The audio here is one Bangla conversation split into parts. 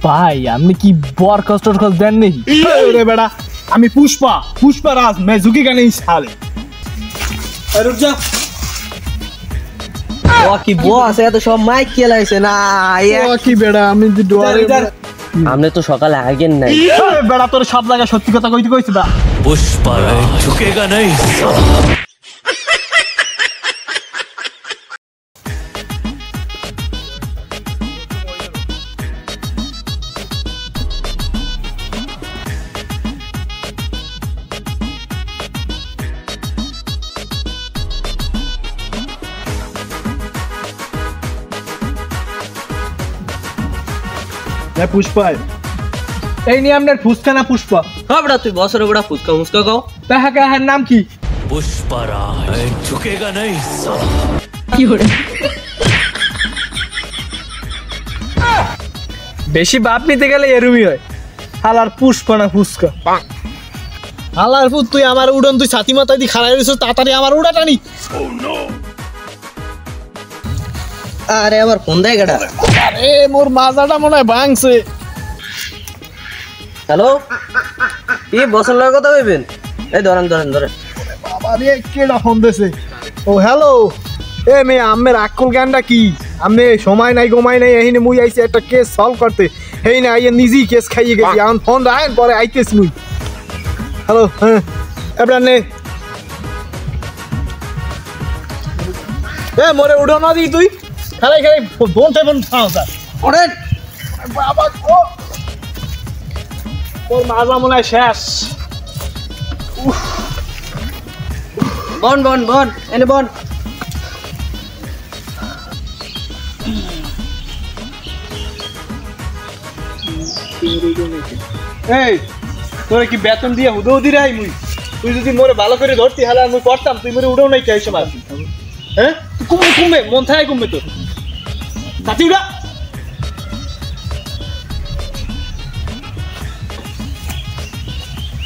ভাই আপনি কি বর কষ্ট দেন নাকি? রে বেটা আমি পুষ্পা পুষ্পারাজ मैं झुकेगा नहीं साले रुक जा ও কি বস এত সব মাইক কে লাইছে না ও কি বেটা আমি যে ডরে আমনে তো সকালে আগেন নাই বেটা তোর সব জায়গায় সত্যি কথা কইতে কইছি বা पुष्पराज झुकेगा नहीं मैं पुष्पा এই নিয়ে আপনার ফুসকা না পুষ্পা হ্যাঁ বেটা তুই বসরে বেটা ফুসকা মুসকা কও তাহা কাহার নাম কি पुष्पराज झुकेगा नहीं কি হরে বেশি বাপ নিতে গেলে এরুমি হয় হালার পুষ্পা না ফুসকা হালার ফুট তুই আমার উড়ন তুই ছাতি মাথায় দি খাড়াই রইছিস তাড়াতাড়ি আমার উড়া টানি আরে আবার ফোন দেয় গেটা আরে মোর মাজাটা মনে হয় ভাঙছে হ্যালো এই বসের লগে কথা কইবেন এই ধরেন ধরেন ধরেন বাবা রে কেডা ফোন দিছে ও হ্যালো এ মে আমের আক্কল জ্ঞানটা কি আমনে সময় নাই গোমাই নাই এহিনে মুই আইছি একটা কেস সলভ করতে হেই না আইয়ে নিজে কেস খাইয়ে গেছি এখন ফোন রাখেন পরে আইতেছ মুই হ্যালো হ্যাঁ এবড়া নে এ মোরে উড়ো না দি তুই খালাই খালাই ফোন টেপন খাও স্যার ওরেন বাবা ও তোর মাজা মনে হয় শেষ বন বন বন এনে বন এই তোরে কি বেতন দিয়ে হুদো দি রাই মুই তুই যদি মোরে ভালো করে ধরতি হালা মুই করতাম তুই মোরে উড়াও নাই কে হিসেবে আসি হ্যাঁ তুই কমবে কমবে মন থাকে কমবে তোর জাতি উড়া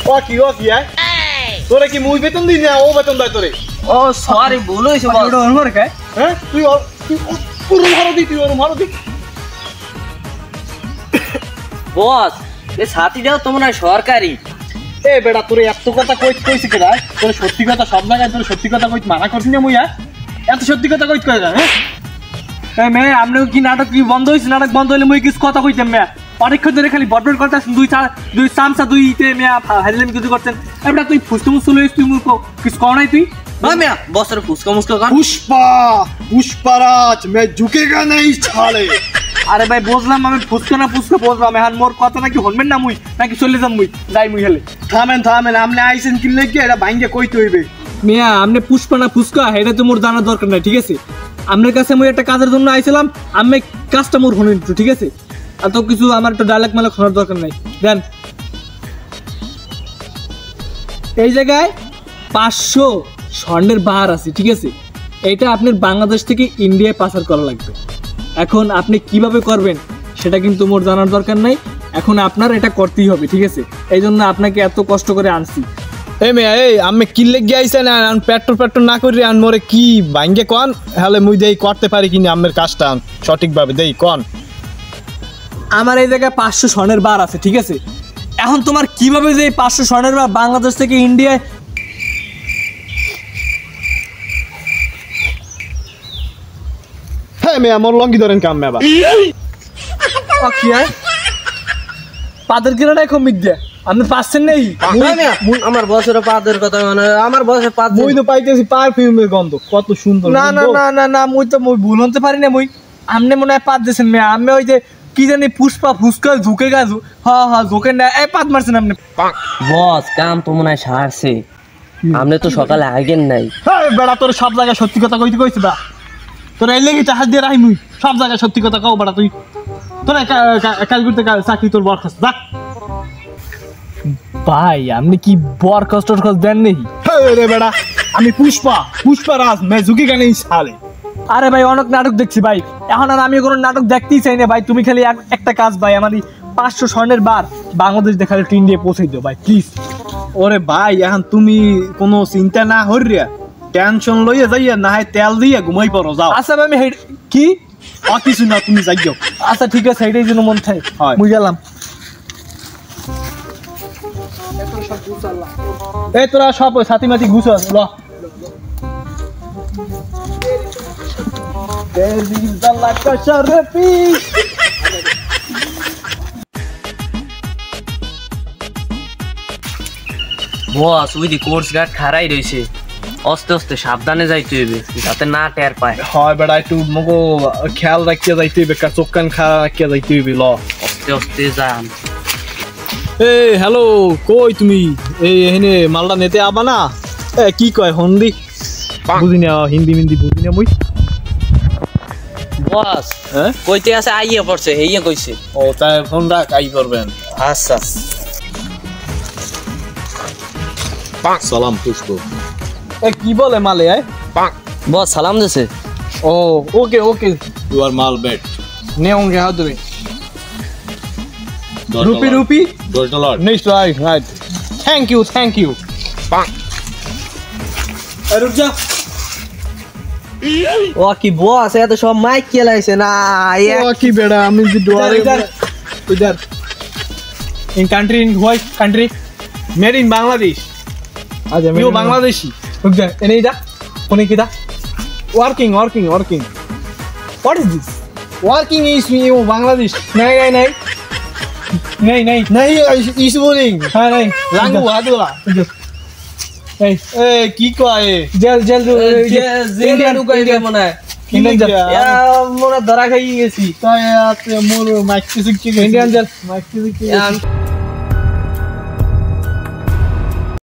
ও কি আয় তোরে কি মুই বেতন দিই না ও বেতন দেয় তোরে ও সরি ভুল হইছে বস ওটা অনুমার খায় হ্যাঁ তুই পুরো ভালো দি তুই ওরম ভালো দি বস এই ছাতিটাও তো মনে হয় সরকারি এ বেটা তোর এত কথা কইছি কেডা তোর সত্যি কথা সব জায়গায় তোর সত্যি কথা কইতে মানা করছিস না মুই এত সত্যি কথা কইতে কই হ্যাঁ এই মে আমনে কি নাটক কি বন্ধ হইছে নাটক বন্ধ হইলে মুই কিছু কথা কইতাম মে পরীক্ষা ধরে খালি বটবট করতাস দুই চামচা দুইতে মে হাইলাম কিছু করতেন এ বেটা তুই ফুসতে মুসল হইছিস তুই মুই কিছু কও নাই তুই ভাই মিয়া বসরে ফুসকা মুসকা কর পুষ্পারাজ मैं झुकेगा नहीं साले আরে ভাই বুঝলাম আমি ফুসকা না ফুসকা বুঝলাম এখন মোর কথা নাকি শুনবেন না মুই নাকি চলে যাম মুই যাই মুই হেলে থামেন আমনে আইছেন কি লাগি এটা ভাঙ্গে কইতে হইবে মিয়া আপনি পুষ্পা না ফুসকা এটা তো মোর জানার দরকার নাই ঠিক আছে আপনার কাছে মুই একটা কাজের জন্য আইছিলাম আমি কাজটা মোর শুনেন একটু ঠিক আছে আর তো কিছু আমার একটা ডায়লগ মালক শোনার দরকার নাই দেন এই জায়গায় 500 স্বর্ণের বার আছে ঠিক আছে এটা আপনার বাংলাদেশ থেকে ইন্ডিয়ায় পাচার করা লাগবে এখন আপনি কিভাবে করবেন সেটা কিন্তু মোর জানার দরকার নাই এখন আপনার এটা করতেই হবে ঠিক আছে এই জন্য আপনাকে এত কষ্ট করে আনছি এ মেয়া এই আমি কি লেগে আইছেন আর পেট্রোল না করি আর মোরে কি ভাঙ্গে কোন হলে মুই দেই করতে পারি কিনা আমের কাজটা সঠিকভাবে দেই কোন আমার এই জায়গায় 500 স্বর্ণের বার আছে ঠিক আছে এখন তোমার কিভাবে যে 500 স্বর্ণের বার বাংলাদেশ থেকে ইন্ডিয়ায় হ্যাঁ মেয়া মোর লঙ্গি ধরেন কাম মেবা কি হয় পাদের কিনাটাই কমিক দেয় আপনি পাচ্ছেন নেই আমার বসের পাদের কথা মানে আমার বসের পাদ মুই তো পাইতেছি পারফিউমের গন্ধ কত সুন্দর না না না না না মুই তো মুই ভুল হতে পারি না মুই আপনি মনে হয় পাদ দিয়েছেন মেয়ে আমি ওই যে কি জানি পুষ্পা ফুসকা ঝুঁকে গাছু হ্যাঁ ঝুঁকে না এই পাদ মারছেন আপনি বস কাম তো মনে হয় সারছে আপনি তো সকালে আগেন নাই বেড়া তোর সব জায়গায় সত্যি কথা কইতে কইছি বা তোর এই লেগে হাত দিয়ে রাখি মুই সব জায়গায় সত্যি কথা কও বেড়া তুই তোর কাল করতে চাকরি তোর বরখাস যা ভাই আপনি কি বর কষ্ট দেন নাকি রে বেড়া আমি পুষ্পারাজ मैं झुकेगा नहीं साले আরে ভাই অনেক নাটক দেখছি ভাই এখন আর আমি কোনো নাটক দেখতেই চাই না ভাই তুমি খালি একটা কাজ ভাই আমার 500 স্বর্ণের বার বাংলাদেশ দেখালে ইন্ডিয়া পৌঁছে দিও ভাই প্লিজ ওরে ভাই এখন তুমি কোনো চিন্তা না হরিয়া টেনশন লইয়া যাইয়া না হয় তেল দিয়া ঘুমাই পড়ো যাও আচ্ছা ভাই আমি কি কিছু না তুমি যাইও। আচ্ছা ঠিক আছে, এটাই যেন মন থাকে। হয়। মুই গেলাম। এই তোরা সব ওই সাথী মাতি ঘুষ ল। বস ওই দি কোর্স গার্ড খারাই রইছে, আস্তে আস্তে সাবধানে যাইতে হইবে যাতে না টের পায়। হয় বেড়া, একটু মগো খেয়াল রাখিয়া যাইতে হইবে, চোখ কান খাড়া রাখিয়া যাইতে হইবে। ল আস্তে আস্তে যান। এই হ্যালো, কই তুমি? এই এখানে মালটা নেতে আবা না? কি কয় হিন্দি বুঝি না, হিন্দি মিন্দি বুঝি না মুই। বস হ্যাঁ কইতে আছে আইয়া পড়ছে, হেইয়া কইছে। ও তাই ফোন রাখ, আই করবেন। আচ্ছা সালাম পুষ্প। কি বলে মালে? বস সালাম দিছে। ও ওকে ওকে, You are mal bet. নেওগে হাত ধরে। $1. Rupee rupee $1. Next right right. Thank you thank you. রুক যা। ও কি বস এত সব মাইক কেলাইছে না? ও কি বেড়া, আমি যে ডোয়ারে इधर इधर in country in what country? Made in Bangladesh. आजा You Bangladeshi. रुक जा, ये नहीं जा, होने की था। Working. What is this? Working is you Bangladesh. नहीं नहीं नहीं नहीं नहीं नहीं is boring. हाँ नहीं Langu hadula. नहीं ए কি কয়? जल जल ইন্ডিয়া ঢুকাইবে মনে হয়। इंडियन जल মনে ধরা খাই গেছি। তাই মোর মাইক কিছু কি इंडियन जल মাইক কিছু কি